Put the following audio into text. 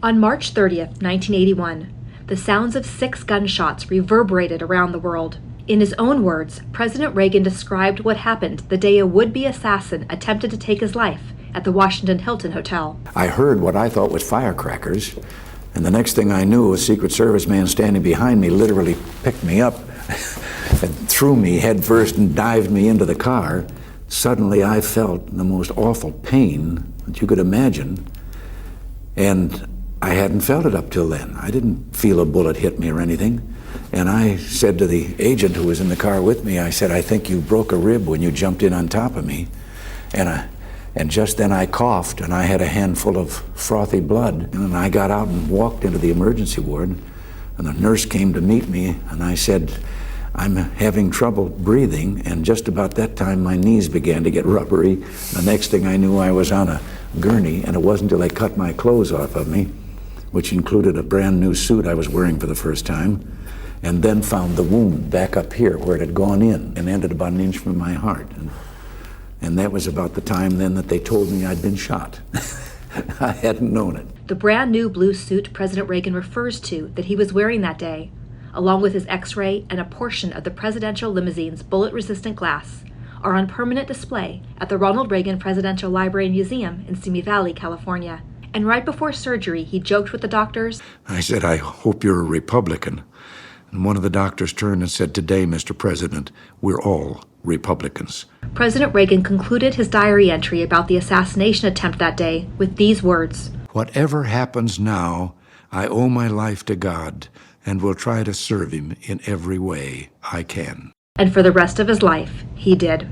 On March 30th, 1981, the sounds of 6 gunshots reverberated around the world. In his own words, President Reagan described what happened the day a would-be assassin attempted to take his life at the Washington Hilton Hotel. I heard what I thought was firecrackers, and the next thing I knew, a Secret Service man standing behind me literally picked me up and threw me head first and dived me into the car. Suddenly I felt the most awful pain that you could imagine, and I hadn't felt it up till then. I didn't feel a bullet hit me or anything. And I said to the agent who was in the car with me, I said, "I think you broke a rib when you jumped in on top of me." And just then I coughed, and I had a handful of frothy blood. And I got out and walked into the emergency ward, and the nurse came to meet me, and I said, "I'm having trouble breathing." And just about that time, my knees began to get rubbery. The next thing I knew, I was on a gurney, and it wasn't until they cut my clothes off of me, which included a brand new suit I was wearing for the first time, and then found the wound back up here where it had gone in and ended about an inch from my heart. And that was about the time then that they told me I'd been shot. I hadn't known it. The brand new blue suit President Reagan refers to that he was wearing that day, along with his X-ray and a portion of the presidential limousine's bullet-resistant glass, are on permanent display at the Ronald Reagan Presidential Library and Museum in Simi Valley, California. And right before surgery, he joked with the doctors. I said, "I hope you're a Republican." And one of the doctors turned and said, "Today, Mr. President, we're all Republicans." President Reagan concluded his diary entry about the assassination attempt that day with these words: "Whatever happens now, I owe my life to God and will try to serve him in every way I can." And for the rest of his life, he did.